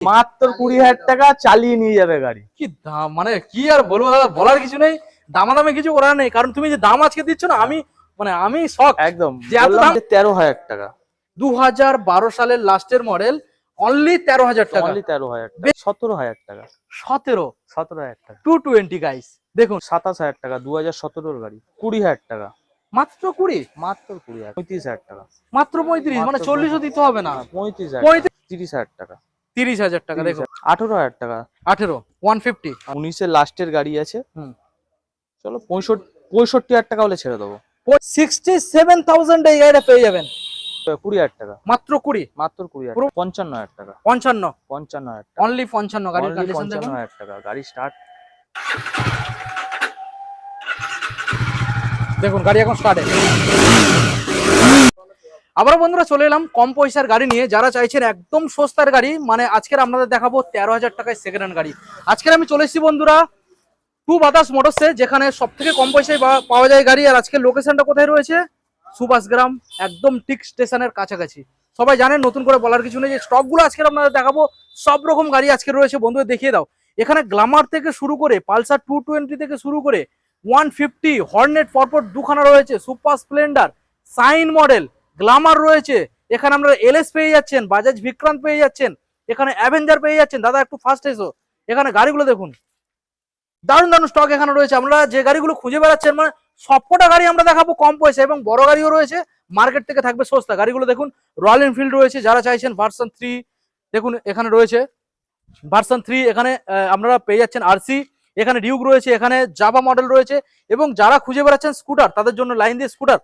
মাত্র 20,000 টাকা চালিয়ে নিয়ে যাবে গাড়ি। কি দাম, মানে কি আর বলবো দাদা, বলার কিছু নেই, দামাদামি কিছু করার নেই, কারণ তুমি যে দাম আজকে দিচ্ছ না, আমি শক একদম যে এত দাম। 13,000 টাকা, 2012 সালের লাস্টের মডেল, অনলি 13,000 টাকা, অনলি 13,000 টাকা, 17,000 টাকা, 17,000 টাকা, 220 গাইস দেখুন, 27,000 টাকা 2017 এর গাড়ি, 20,000 টাকা, মাত্র 20, মাত্র 20,000, 35,000 টাকা, মাত্র 35, মানে 40ও দিতে হবে না, 35,000, 30,000 টাকা, 30,000 টাকা দেখো, 18,000 টাকা, 150, 19 এর লাস্টের গাড়ি আছে, চলো 65,000 টাকা হলে ছেড়ে দেবো, 67,000 এই গাড়িটা পেয়ে যাবেন, 20,000 টাকা, মাত্র 20, মাত্র 20,000, 55,000 টাকা, 55, টাকা, অনলি 55 গাড়ির কন্ডিশন দেখুন, 55,000 টাকা, গাড়ি স্টার্ট দেখুন, গাড়ি এখন স্টার্ট। আবারও বন্ধুরা চলে এলাম কম পয়সার গাড়ি নিয়ে, যারা চাইছেন একদম সস্তার গাড়ি, মানে আজকের আপনাদের দেখাবো 13,000 টাকায় সেকেন্ড হ্যান্ড গাড়ি। আজকের আমি চলে এসেছি বন্ধুরা টু বাদাস মোটরসে, যেখানে সব থেকে কম পয়সায় পাওয়া যায় গাড়ি। আর আজকের লোকেশনটা কোথায় রয়েছে? সুভাষগ্রাম, একদম টিক স্টেশনের কাছাকাছি। সবাই জানেন, নতুন করে বলার কিছু নেই। যে স্টকগুলো আজকের আপনাদের দেখাবো, সব রকম গাড়ি আজকে রয়েছে, বন্ধুদের দেখিয়ে দাও। এখানে গ্ল্যামার থেকে শুরু করে পালসার 220 থেকে শুরু করে 150, হর্নেট পরপর দুখানা রয়েছে, Super Splendor, Shine model, Glamour রয়েছে। এখানে আপনারা এলএস পেয়ে যাচ্ছেন, বাজাজ বিক্রান্ত পেয়ে যাচ্ছেন, এখানে অ্যাভেঞ্জার পেয়ে যাচ্ছেন। দাদা একটু ফার্স্ট এসো, এখানে গাড়িগুলো দেখুন, দারুণ দারুণ স্টক এখানে রয়েছে। আমরা যে গাড়িগুলো খুঁজে বেড়াচ্ছেন, মানে সবকটা গাড়ি আমরা দেখাবো কম পয়সা, এবং বড় গাড়িও রয়েছে, মার্কেট থেকে থাকবে সস্তা। গাড়িগুলো দেখুন, রয়্যাল এনফিল্ড রয়েছে, যারা চাইছেন ভার্সন 3 দেখুন এখানে রয়েছে ভার্সন 3, এখানে আপনারা পেয়ে যাচ্ছেন আরসি, এখানে ডিউক রয়েছে, এখানে জাভা মডেল রয়েছে। এবং যারা খুঁজে বেড়াচ্ছেন স্কুটার, তাদের জন্য লাইন দিয়ে স্কুটার,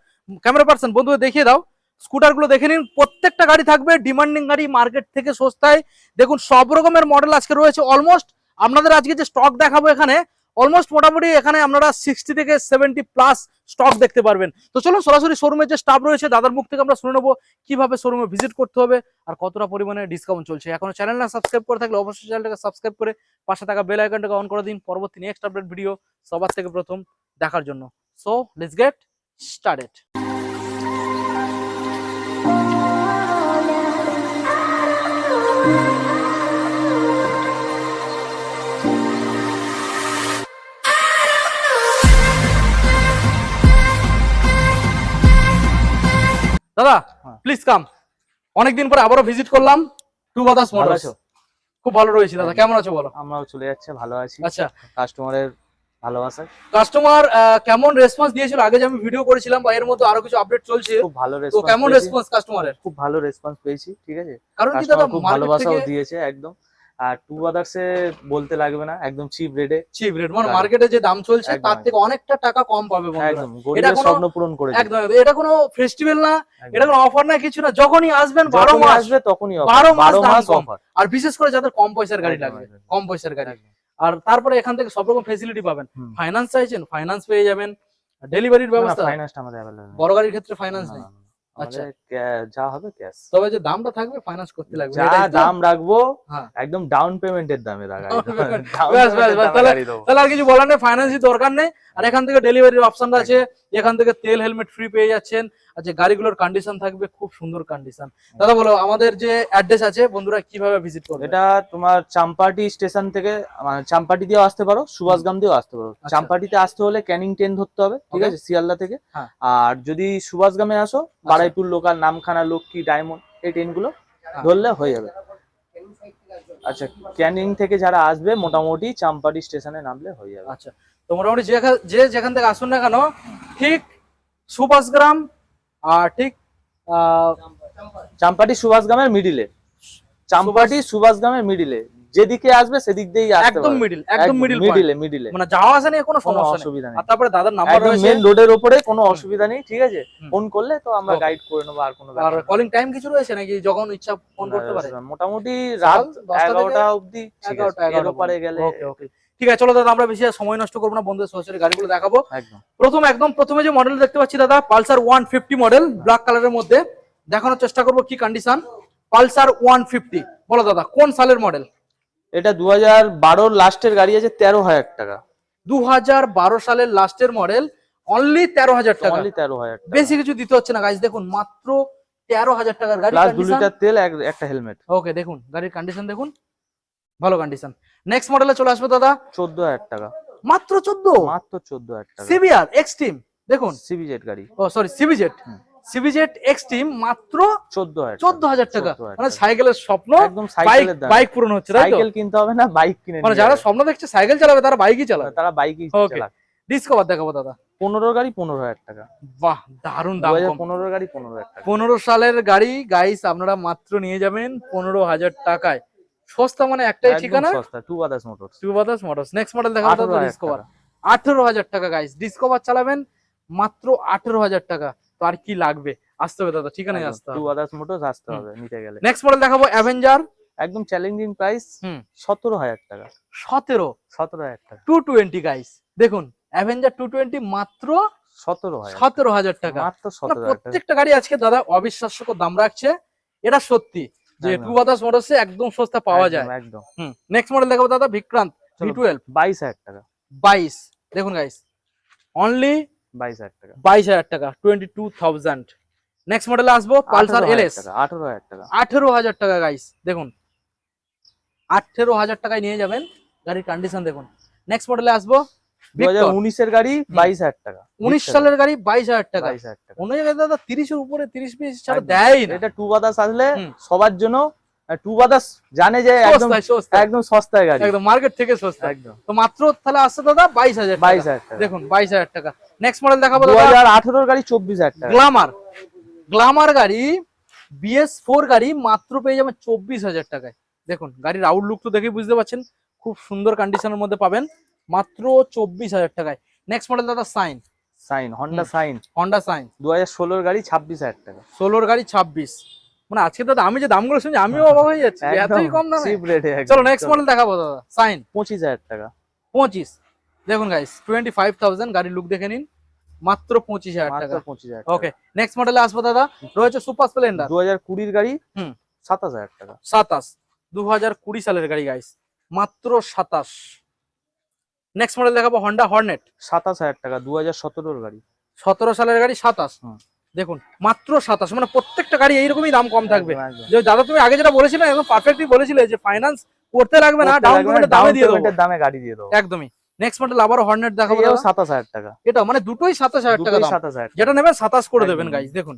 ক্যামেরা পার্সন বন্ধুদের দেখিয়ে দাও, স্কুটারগুলো দেখে নিন। প্রত্যেকটা গাড়ি থাকবে ডিমান্ডিং গাড়ি, মার্কেট থেকে সস্তায়। দেখুন সব রকমের মডেল আজকে রয়েছে। অলমোস্ট আপনাদের আজকে যে স্টক দেখাবো, এখানে অলমোস্ট মোটামুটি এখানে আপনারা 60 থেকে 70 প্লাস স্টক দেখতে পারবেন। তো চলুন সরাসরি শোরুমের যে স্টাফ রয়েছে দাদার মুখ থেকে আমরা শুনে নেবো কিভাবে শোরুমে ভিজিট করতে হবে আর কতটা পরিমাণে ডিসকাউন্ট চলছে। এখনো চ্যানেল না সাবস্ক্রাইব করে থাকলে অবশ্যই চ্যানেলটাকে সাবস্ক্রাইব করে পাশে থাকা বেল আইকনটাকে অন করে দিন, পরবর্তী নেক্সট আপডেট ভিডিও সবার থেকে প্রথম দেখার জন্য। So let's get started. দাদা প্লিজ কাম, অনেকদিন পরে আবারও ভিজিট করলাম টু বাদাস মোটরস। খুব ভালো রয়েছে দাদা, কেমন আছো বলো? আমরাও চলে যাচ্ছে, ভালো আছি। আচ্ছা, কাস্টমারের ভালোবাসা, কাস্টমার কেমন রেসপন্স দিয়েছিল আগে যে আমি ভিডিও করেছিলাম, বা এর মধ্যে আরো কিছু আপডেট চলছে? খুব ভালো তো রেসপন্স, কেমন রেসপন্স কাস্টমারের? খুব ভালো রেসপন্স পেয়েছি, ঠিক আছে। কারণ কি দাদা, খুব ভালোবাসাও দিয়েছে একদম। আর টু বাদার্সে বলতে লাগবে না, একদম চিপ রেটে, চিপ রেট, মানে মার্কেটে যে দাম চলছে তার থেকে অনেকটা টাকা কম পাবে বন্ধুরা। একদম গরিবের স্বপ্ন পূরণ করে একদম, এটা কোনো ফেস্টিভ্যাল না, এটা কোনো অফার না, কিছু না, যখনই আসবেন 12 মাস আসবে তখনই 12 মাস অফার। আর বিশেষ করে যাদের কম পয়সার গাড়ি লাগবে, কম পয়সার গাড়ি। আর তারপরে এখান থেকে সব রকম ফ্যাসিলিটি পাবেন। ফাইন্যান্স চাইছেন, ফাইন্যান্স পেয়ে যাবেন, ডেলিভারির ব্যবস্থা, ফাইন্যান্সটা আমাদের अवेलेबल বড় গাড়ির ক্ষেত্রে ফাইন্যান্স নেই। আচ্ছা, যা হবে ক্যাশ, তবে যে দামটা থাকবে ফাইন্যান্স করতে লাগবে, যা দাম রাখবো হ্যাঁ একদম ডাউন পেমেন্টের দামে গাড়ি। তাহলে আর কিছু বলার নেই, ফাইন্যান্সই দরকার নেই। আর এখান থেকে ডেলিভারির অপশন আছে, এখান থেকে তেল হেলমেট ফ্রি পেয়ে যাচ্ছেন। আর যে গাড়িগুলোর কন্ডিশন থাকবে খুব সুন্দর কন্ডিশন। দাদা বলো আমাদের যে অ্যাড্রেস আছে, বন্ধুরা কিভাবে ভিজিট করবে? এটা তোমার চাম্পাটি স্টেশন থেকে, মানে চাম্পাটি দিয়েও আসতে পারো, সুভাষগ্রাম দিয়েও আসতে পারো। চাম্পাটিতে আসতে হলে ক্যানিং ট্রেন ধরতে হবে, ঠিক আছে, শিয়ালদা থেকে। আর যদি সুভাষগ্রামে আসো, বারাইপুর লোকাল, নামখানা, লক্ষ্মী, ডায়মন্ড, এই ট্রেনগুলো ধরলে হয়ে যাবে। আচ্ছা, ক্যানিং থেকে যারা আসবে মোটামুটি চাম্পাটি স্টেশনে নামলে হয়ে যাবে। আচ্ছা, তো মোটামুটি যেখান থেকে আসুন না কেন, ঠিক সুভাষগ্রাম আর ঠিক চাম্পাটি সুভাষগ্রামের মিডিলে, চাম্পাটি সুভাষগ্রামের মিডিলে যেদিকে আসবে সেদিক দিয়েই আসতে একদম পারবে। একদম মিডিলে, মানে যাওয়া আসা নিয়ে কোনো অসুবিধা নেই। আর তারপরে দাদার নাম্বার রয়েছে, মেইন রোডের উপরে, কোনো অসুবিধা নেই, ঠিক আছে। ফোন করলে তো আমরা গাইড করে নেবো। আর কোনো আর কলিং টাইম কিছু রয়েছে নাকি, যখন ইচ্ছা ফোন করতে পারে? মোটামুটি রাত 11টা অবধি, 11টা পরে গেলে। ওকে, ঠিক আছে। চলো দাদা, আমরা বেশি সময় নষ্ট করবো না, বন্ধুদের সরাসরি গাড়িগুলো দেখাবো। একদম প্রথমে যে মডেল দেখতে পাচ্ছি দাদা, পালসার 150 মডেল, ব্ল্যাক কালারের মধ্যে দেখানোর চেষ্টা করবো কি কন্ডিশন। পালসার 150, বলো দাদা কোন সালের মডেল? এটা 2012 লাস্টের গাড়ি আছে, 13,000 টাকা। 2012 সালের লাস্টের মডেল, অনলি 13,000 টাকা। বেশি কিছু দিতে হচ্ছে না গাইস, দেখুন মাত্র 13,000 টাকার গাড়ি, প্লাস 2 লিটার তেল, একটা হেলমেট। ওকে, দেখুন গাড়ির কন্ডিশন দেখুন, ভালো কন্ডিশন। নেক্সট মডেলে চলে আসবো দাদা, 14,000 টাকা, মাত্র 14, মাত্র 14,000 টাকা। সিবিআর এক্সট্রিম, দেখুন সিবিজেড গাড়ি, ও সরি সিবিজেড, সিবিজেড এক্সট্রিম মাত্র 14,000 টাকা। 14,000 মানে সাইকেলের স্বপ্ন, একদম বাইক সাইকেলের দাম। বাইক পূরণ হচ্ছে, তাই তো? সাইকেল কিনতে হবে না, বাইক কিনে মানে নিয়ে যারা যাবে। স্বপ্ন দেখছে সাইকেল চালাবে তারা বাইকই চালাবে। তারা বাইকই ওকে, চালাক। ডিসকভার দেখাবো দাদা, 15 গাড়ি 15,000 টাকা, বাহ দারুন দাম কম। 2015 গাড়ি 15,000 টাকা। 15 সালের গাড়ি গাইস আপনারা মাত্র নিয়ে যাবেন 15,000 টাকায়। সস্তা মানে একটাই একদম ঠিকানা, সস্তা, two badass motors. Two badass motors. Next model দেখাবো দাদা, 18,000 ডিসকভার, টাকা। 18,000 টাকা গাইস, ডিসকভার চালাবেন মাত্র 18,000 টাকা। তো আর কি লাগবে, আসতে হবে দাদা, ঠিকানায় আসতে টু হবে। বাদাস মোটরস আসতে হবে নিতে গেলে। নেক্সট মডেল দেখাবো অ্যাভেঞ্জার, একদম চ্যালেঞ্জিং প্রাইস, 17,000 টাকা, 17,000 টাকা, 220 গাইস। দেখুন অ্যাভেঞ্জার 220 মাত্র 17,000 টাকা। মাত্র মানে 17,000 টাকা। প্রত্যেকটা গাড়ি আজকে দাদা অবিশ্বাস্যকর দাম রাখছে, এটা সত্যি যে একদম। টু বাদাস মোটরসে একদম সস্তা পাওয়া যায়। একদম। নেক্সট মডেল দেখাবো দাদা বিক্রান্ত V12, 22,000 টাকা, 22। দেখুন গাইস অনলি 22,000 টাকা, 22,000 টাকা, 22,000। নেক্সট মডেলে আসবো পালসার 18,000 LS, টাকা, 18,000 টাকা, 18,000 টাকা গাইস। দেখুন 18,000 টাকায় নিয়ে যাবেন, গাড়ির কন্ডিশন দেখুন। নেক্সট মডেলে আসবো 2019 এর গাড়ি 22,000 টাকা, 19 সালের গাড়ি 22,000 টাকা। 22,000 টাকা। অন্য জায়গায় দাদা 30 এর উপরে 30-20 ছাড়া একদম। দেয় না। এটা টু বাদাস আসলে হুম। সবার জন্য, টু বাদাস জানে যে একদম সস্তায় সস্তায়, একদম সস্তায় গাড়ি, একদম মার্কেট থেকে সস্তা। একদম। তো মাত্র তাহলে আসছে দাদা 22,000 টাকা। 22,000 টাকা। দেখুন 22,000 টাকা। নেক্সট মডেল দেখাবো দাদা 2018 এর গাড়ি 24,000 টাকা, গ্ল্যামার, গ্ল্যামার গাড়ি BS4 গাড়ি মাত্র পেয়ে যাবেন 24,000 টাকায়। দেখুন গাড়ির আউটলুক তো দেখে বুঝতে পারছেন, খুব সুন্দর কন্ডিশনের মধ্যে পাবেন মাত্র 24,000 টাকায়। নেক্সট মডেল দাদা Shine, Honda Shine, Honda Shine 2016 এর গাড়ি 26,000 টাকা। 16 গাড়ি 26। মানে আজকে দাদা আমি যে দামগুলো শুনছি আমিও অবাক হয়ে যাচ্ছি, যে এতই কম দামে। চিপ রেটে। চলো নেক্সট মডেল দেখাবো দাদা সাইন 25,000 টাকা, 25। দেখুন গাইস 25,000, গাড়ির লুক দেখে নিন, মাত্র 25,000 মাত্র টাকা। 25,000 ওকে নেক্সট মডেলে আসবো দাদা, রয়েছে সুপার স্প্লেন্ডার 2020 এর গাড়ি 27,000 টাকা, 27, 2020 সালের গাড়ি গাইস, মাত্র 27। নেক্সট মডেল দেখাবো হন্ডা হর্নেট 27,000 টাকা, 2017 এর গাড়ি, 17 সালের গাড়ি 27। দেখুন মাত্র 27, মানে প্রত্যেকটা গাড়ি এইরকমই দাম কম থাকবে। একদম, একদম। যে দাদা তুমি আগে যেটা বলেছিলে একদম পারফেক্টলি বলেছিলে যে ফাইন্যান্স করতে লাগবে না, ডাউন পেমেন্টের দামে দিয়ে দেবো, দামে গাড়ি দিয়ে দেবো। একদমই। নেক্সট মডেল আবারও হর্নেট দেখাবো এও দাদা, 27,000 টাকা, এটা মানে দুটোই 27,000 টাকা দাম। 27,000 যেটা নেবেন 27 করে একদম। দেবেন গাইস। দেখুন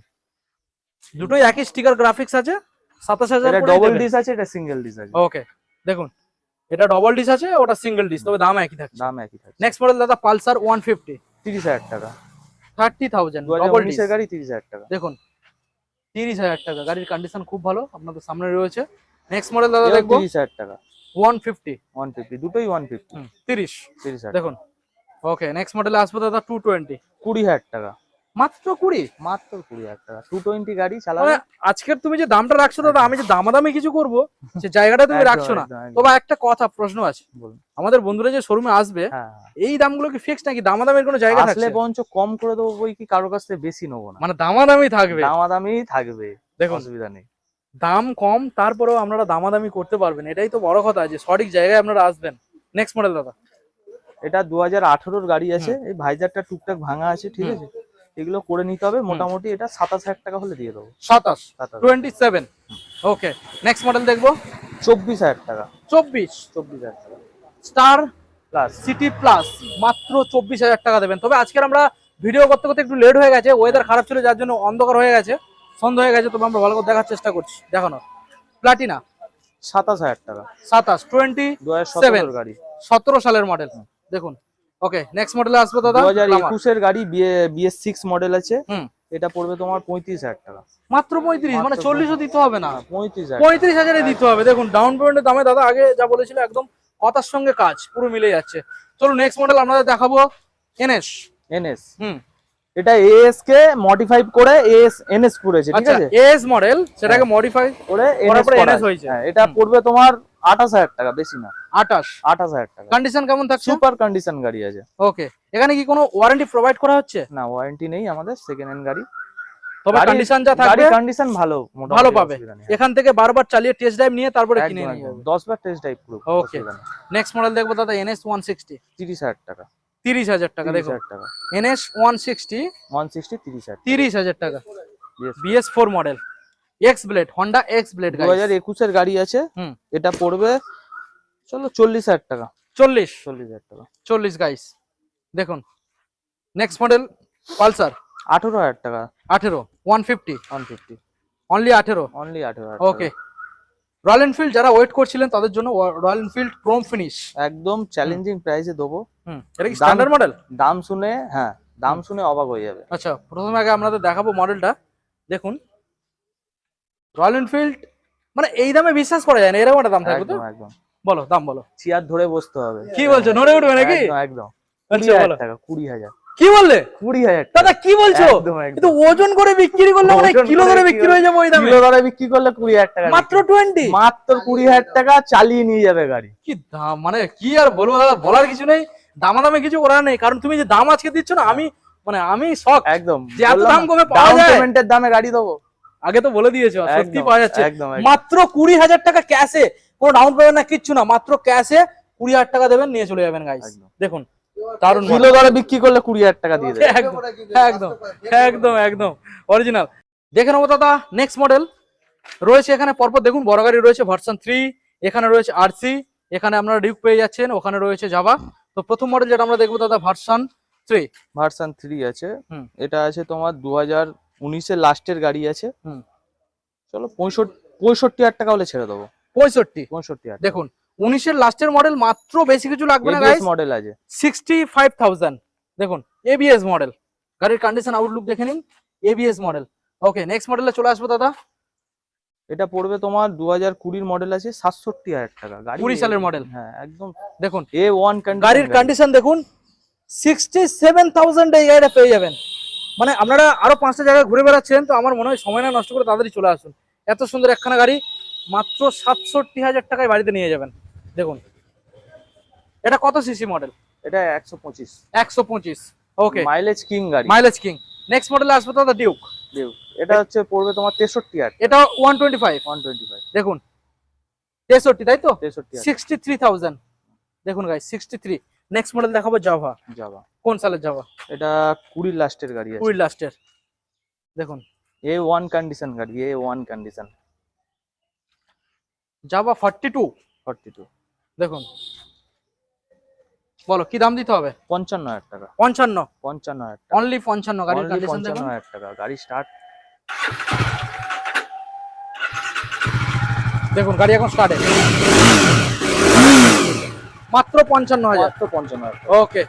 দুটোই একই স্টিকার গ্রাফিক্স আছে, 27,000 এটা করে ডবল দেবেন। ডিস আছে, এটা সিঙ্গেল ডিস আছে। ওকে দেখুন এটা ডবল ডিস আছে, ওটা সিঙ্গেল ডিস, তবে দাম একই থাকছে। দাম একই থাকে। নেক্সট মডেল দাদা পালসার 150, 30,000 টাকা, 30,000 ডবল 2019 ডিস। এর গাড়ি 30,000 টাকা। দেখুন 30,000 টাকা, গাড়ির কন্ডিশন খুব ভালো, আপনাদের সামনে রয়েছে। নেক্সট মডেল দাদা এও দেখবো 30,000 টাকা, 150, 150, দুটোই 150, 30। 30,000 দেখুন ওকে নেক্সট মডেলে আসবো দাদা 220, 20,000 টাকা, মাত্র 20। মাত্র 20,000 টাকা, 220 গাড়ি মানে চালাবে। আজকের তুমি যে দামটা রাখছো দাদা, আমি যে দামাদামি কিছু করবো সে জায়গাটা তুমি একদম, রাখছো না। একদম, একদম। তবে একটা কথা প্রশ্ন আছে, বলুন। আমাদের বন্ধুরা যে শোরুমে আসবে হ্যাঁ, এই দামগুলো কি ফিক্স নাকি দামাদামির কোনো জায়গা আসলে থাকছে? বরঞ্চ কম করে দেবো, বই কি কারো কাছ থেকে বেশি নেবো না, মানে দামাদামি থাকবে, দামাদামি থাকবে, দেখুন অসুবিধা নেই। দাম কম তারপরেও আপনারা দামাদামি করতে পারবেন, এটাই তো বড় কথা যে সঠিক জায়গায় আপনারা আসবেন। নেক্সট মডেল দাদা এটা 2018 এর গাড়ি আছে, এই ভাইজারটা টুকটাক ভাঙা আছে, ঠিক আছে, এগুলো করে নিতে হবে। মোটামুটি এটা 27,000 টাকা হলে দিয়ে দেবো। 27, 27,000, 27। ওকে নেক্সট মডেল দেখবো 24,000 টাকা, 24 টাকা স্টার প্লাস। সিটি প্লাস, মাত্র 24,000 টাকা দেবেন। তবে আজকের আমরা ভিডিও করতে করতে একটু লেট হয়ে গেছে, ওয়েদার খারাপ ছিল যার জন্য অন্ধকার হয়ে গেছে, সন্ধ্যা হয়ে গেছে, তবে আমরা ভালো করে দেখার চেষ্টা করছি। দেখানো প্লাটিনা 27,000 টাকা, 27, 27 2017 এর গাড়ি, 17 সালের মডেল। দেখুন ওকে নেক্সট মডেলে আসবো দাদা 2021 এর গাড়ি, BS6 মডেল আছে, হুম। এটা পড়বে তোমার 35,000 টাকা, মাত্র 35, মানে 40ও দিতে হবে না, 35,000 35,000 দিতে হবে। দেখুন ডাউন পেমেন্টের দামে দাদা আগে যা বলেছিল একদম কথার সঙ্গে কাজ পুরো মিলে যাচ্ছে। চলো নেক্সট মডেল আপনাদের দেখাবো NS। NS, হুম এটা AS কে মডিফাই করে NS করেছে, ঠিক আচ্ছা আছে, AS মডেল সেটাকে মডিফাই করে করার পরে করা NS হয়েছে। হ্যাঁ, এটা পড়বে তোমার 28,000 টাকা, বেশি না, 28। টাকা। কন্ডিশন কেমন থাকছে? সুপার কন্ডিশন গাড়ি আছে। ওকে এখানে কি কোনো ওয়ারেন্টি প্রোভাইড করা হচ্ছে? না, ওয়ারেন্টি নেই আমাদের, সেকেন্ড হ্যান্ড গাড়ি, তবে কন্ডিশন যা থাকবে গাড়ির কন্ডিশন ভালো, মোটামুটি ভালো পাবে। অসুবিধা নেই। এখান থেকে বারবার চালিয়ে টেস্ট ড্রাইভ নিয়ে তারপরে কিনে একদম, নিয়ে একদম, যাবে। 10 বার টেস্ট ড্রাইভ পুরো, ওকে অসুবিধা নেই। নেক্সট মডেল দেখবো দাদা NS 160, 30,000 টাকা, 30,000 টাকা। দেখো 30,000 টাকা, NS 160, 160, 30,000, 30,000 টাকা, Yes. BS4 model, x blade, Honda x blade. 2021 এর গাড়ি আছে, হুম। এটা পড়বে চলো 40,000 টাকা, 40 40,000 টাকা। 40 গাইস দেখুন। নেক্সট মডেল পালসার 18,000 টাকা, 18 150 150, অনলি 18। অনলি 18,000 ওকে, রয়্যাল এনফিল্ড যারা ওয়েট করছিলেন তাদের জন্য রয়্যাল এনফিল্ড ক্রোম ফিনিশ একদম চ্যালেঞ্জিং প্রাইসে দেবো। এটা কি স্ট্যান্ডার্ড মডেল? দাম শুনে, হ্যাঁ দাম শুনে অবাক হয়ে যাবে। আচ্ছা, প্রথমে আগে আপনাদের দেখাবো মডেলটা। দেখুন রয়্যাল এনফিল্ড, মানে এই দামে বিশ্বাস করা যায় না, এরকম একটা দাম থাকবে তো? একদম একদম, বলো দাম বলো। চেয়ার ধরে বসতে হবে। কি বলছো, নড়ে উঠবে নাকি? একদম একদম, আচ্ছা 20,000 বলো। টাকা, 20,000, কি বললে 20,000 দাদা, কি বলছো? একদম একদম। কিন্তু ওজন করে বিক্রি করলে মানে ওজন কিলো করে ধরে বিক্রি বিক্রি হয়ে যাবে ওই দামে। কিলো দরে বিক্রি করলে 20,000 টাকা, মাত্র 20? মাত্র 20,000 টাকা চালিয়ে নিয়ে যাবে গাড়ি। কি দাম, মানে কি আর বলবো দাদা, বলার কিছু নেই, দামাদামে কিছু করার নেই। কারণ তুমি যে দাম আজকে দিচ্ছ না, আমি শক একদম, যে এত বললাম দাম না, কমে পাওয়া ডাউন যায়। পেমেন্টের দামে গাড়ি দেবো। আগে তো বলে দিয়েছো, সত্যি একদম, পাওয়া যাচ্ছে একদম, একদম। মাত্র 20,000 টাকা ক্যাশে, কোনো ডাউন পেমেন্ট না, কিচ্ছু না, মাত্র ক্যাশে 20,000 টাকা দেবেন, নিয়ে চলে যাবেন গাইস। একদম। দেখুন দারুণ কিলো দরে বিক্রি করলে 20,000 টাকা দিয়ে দেবে। একদম একদম একদম একদম অরিজিনাল। দেখে নেবো দাদা নেক্সট মডেল রয়েছে এখানে পরপর। দেখুন বড় গাড়ি রয়েছে ভার্সন 3, এখানে রয়েছে আরসি, এখানে আপনারা ডিউক পেয়ে যাচ্ছেন, ওখানে রয়েছে জাভা। তো প্রথম মডেল যেটা আমরা দেখবো দাদা ভার্সন 3। ভার্সন 3 আছে, হুম। এটা আছে তোমার 2019 এর লাস্টের গাড়ি আছে। হুম। চলো 65,000 টাকা হলে ছেড়ে দেবো। 65 দেখুন 19-এর লাস্টের মডেল, মাত্র বেশি কিছু লাগবে না গাইস, মডেল আছে 65,000। দেখুন এবিএস মডেল, গাড়ির কন্ডিশন আউটলুক দেখে নিন, এবিএস মডেল। ওকে, নেক্সট মডেলে চলে আসবো দাদা। এটা পড়বে তোমার 2020 মডেল আছে 67,000 টাকা, গাড়ি 20 সালের মডেল। হ্যাঁ একদম দেখুন A1 গাড়ির কন্ডিশন দেখুন, 67,000 এই গাড়িটা পেয়ে যাবেন। মানে আপনারা আরো 5টা জায়গায় ঘুরে বেড়াচ্ছেন, তো আমার মনে হয় সময় না নষ্ট করে তাড়াতাড়ি চলে আসুন। এত সুন্দর একখানা গাড়ি মাত্র 67,000 টাকায় বাড়িতে নিয়ে যাবেন। দেখুন এটা কত সিসি মডেল? এটা 125, 125। ওকে, মাইলেজ কিং গাড়ি, মাইলেজ কিং। নেক্সট মডেলে আসবে দাদা ডিউক। এটা হচ্ছে পড়বে তোমার 63,000, এটা 125। 125, দেখুন 63, তাই তো? 63,000 63,000। দেখুন গাইস 63। নেক্সট মডেল দেখাবো জাভা। যাবা। কোন সালের জাভা? এটা 20 লাস্টের গাড়ি আছে, 20 লাস্টের। দেখুন A1 কন্ডিশন গাড়ি, A1 কন্ডিশন, জাভা 42। 42, দেখুন বলো কি দাম দিতে হবে? 55,000 টাকা, 55। 55,000 টাকা, অনলি 55। গাড়ির Only কন্ডিশন দেখুন, 55,000 টাকা, গাড়ি স্টার্ট। দেখুন গাড়ি এখন স্টার্টে, মাত্র 55,000। মাত্র 55,000 টাকা। ওকে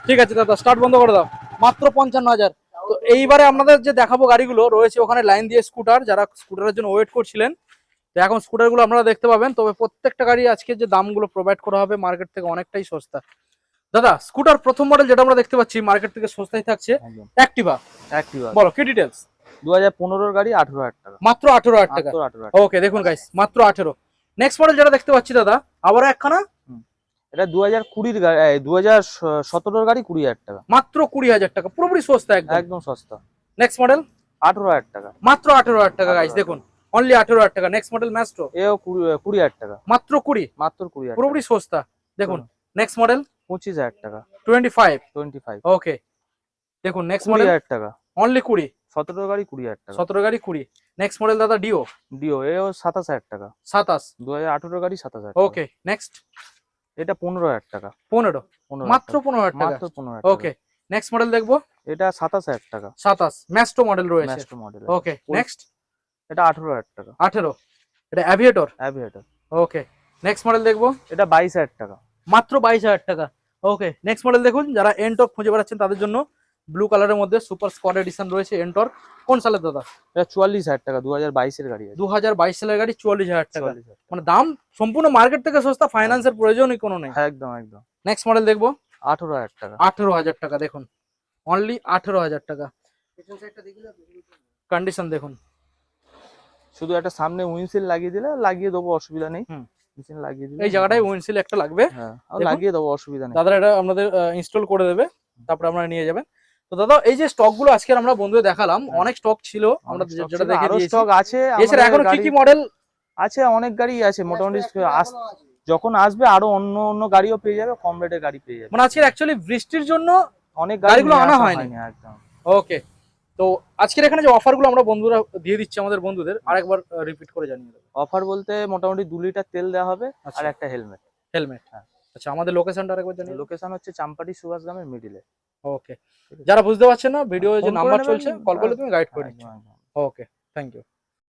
ঠিক আছে দাদা, স্টার্ট বন্ধ করে দাও, মাত্র 55,000। তো এইবারে আপনাদের যে দেখাবো গাড়িগুলো রয়েছে ওখানে লাইন দিয়ে স্কুটার, যারা স্কুটারের জন্য ওয়েট করছিলেন, তো এখন স্কুটারগুলো আপনারা দেখতে পাবেন। তবে প্রত্যেকটা গাড়ি আজকে যে দামগুলো প্রোভাইড করা হবে মার্কেট থেকে অনেকটাই সস্তা। দাদা স্কুটার প্রথম মডেল যেটা আমরা দেখতে পাচ্ছি মার্কেট থেকে সস্তাই থাকছে, অ্যাক্টিভা। বলো কি ডিটেলস? 2015 গাড়ি 18,000 টাকা, মাত্র 18,000 টাকা। মাত্র 18,000 টাকা। ওকে দেখুন গাইস মাত্র 18। নেক্সট মডেল যেটা দেখতে পাচ্ছি দাদা আবার একখানা, এটা 2020 গাড়ি, 2017 গাড়ি 20,000 টাকা, মাত্র 20,000 টাকা, পুরোপুরি সস্তা একদম। একদম সস্তা। নেক্সট মডেল 18,000 টাকা, মাত্র 18,000 টাকা গাইস, দেখুন অনলি 18,000 টাকা। নেক্সট মডেল ম্যাস্ট্রো, এও 20,000 টাকা, মাত্র 20, মাত্র 20,000 পুরোপুরি সস্তা। দেখুন নেক্সট মডেল 25,000 টাকা, 25। 25, ওকে দেখুন নেক্সট মডেল 20,000 টাকা, অনলি 20। 17 গাড়ি 20,000 টাকা, 17 গাড়ি 20। নেক্সট মডেল দাদা ডিও, ডিও এও 27,000 টাকা, 27। 2018 গাড়ি 27,000 টাকা। ওকে নেক্সট এটা 15,000 টাকা, 15, 15,000 মাত্র টাকা, 15,000 টাকা। মাত্র 15,000 টাকা। ওকে নেক্সট মডেল দেখবো, এটা 27,000 টাকা, 27 ম্যাস্ট্রো মডেল রয়েছে। Maestro model. ওকে নেক্সট এটা 18,000 টাকা, 18, এটা aviator. Aviator. Okay next model দেখবো, এটা 22,000 টাকা, মাত্র 22,000 টাকা। ওকে নেক্সট মডেল দেখুন, যারা এনটর্ক খুঁজে বেড়াচ্ছেন তাদের জন্য ব্লু কালারের মধ্যে সুপার স্কোয়াড এডিশন রয়েছে এনটর্ক। কোন সালের দাদা? এটা 44,000 টাকা, 2022 এর গাড়ি আছে। 2022 সালের গাড়ি, 44,000 টাকা। 44,000 মানে দাম সম্পূর্ণ মার্কেট থেকে সস্তা, ফাইন্যান্সের প্রয়োজনই কোনো নেই। একদম একদম। নেক্সট মডেল দেখবো 18,000 টাকা, 18,000 টাকা। দেখুন অনলি 18,000 টাকা। কন্ডিশন দেখুন, শুধু একটা সামনে উইন্ডশিল্ড লাগিয়ে দিলে লাগিয়ে দেবো, অসুবিধা নেই। হুম। উইন্ডশিল্ড লাগিয়ে দিলে এই জায়গাটায় উইন্ডশিল একটা লাগবে, হ্যাঁ দেখুন। লাগিয়ে দেবো, অসুবিধা নেই। দাদা এটা আপনাদের ইনস্টল করে দেবে, তারপরে আপনারা নিয়ে যাবেন। তো দাদা এই যে স্টক গুলো আজকে আমরা বন্ধুদের দেখালাম, অনেক স্টক ছিল আমরা যেটা দেখে আরো দিয়েছি। স্টক আছে, এছাড়া আমাদের এখনো কি গাড়ি কি মডেল আছে, অনেক গাড়ি আছে মোটামুটি। যখন আসবে আরো অন্য অন্য গাড়িও পেয়ে যাবে, কম রেটের গাড়ি পেয়ে যাবে। মানে আজকে অ্যাকচুয়ালি বৃষ্টির জন্য অনেক গাড়িগুলো নিয়ে আনা আসা হয়নি। একদম। ওকে তো আজকের এখানে যে অফারগুলো আমরা বন্ধুরা দিয়ে দিচ্ছি আমাদের বন্ধুদের আরেকবার রিপিট করে জানিয়ে দেবো। অফার বলতে মোটামুটি 2 লিটার তেল দেওয়া হবে আর একটা হেলমেট। হেলমেট, হ্যাঁ। আচ্ছা আমাদের লোকেশনটা আরেকবার জানিয়ে লোকেশন হচ্ছে চাম্পাটি সুভাষগ্রামের মিডিলে। ওকে, যারা বুঝতে পারছেন না ভিডিও যে ফোন করে নাম্বার নেবেন, চলছে কল করলে তুমি গাইড করে একদম, দিচ্ছ। একদম। ওকে, থ্যাংক ইউ।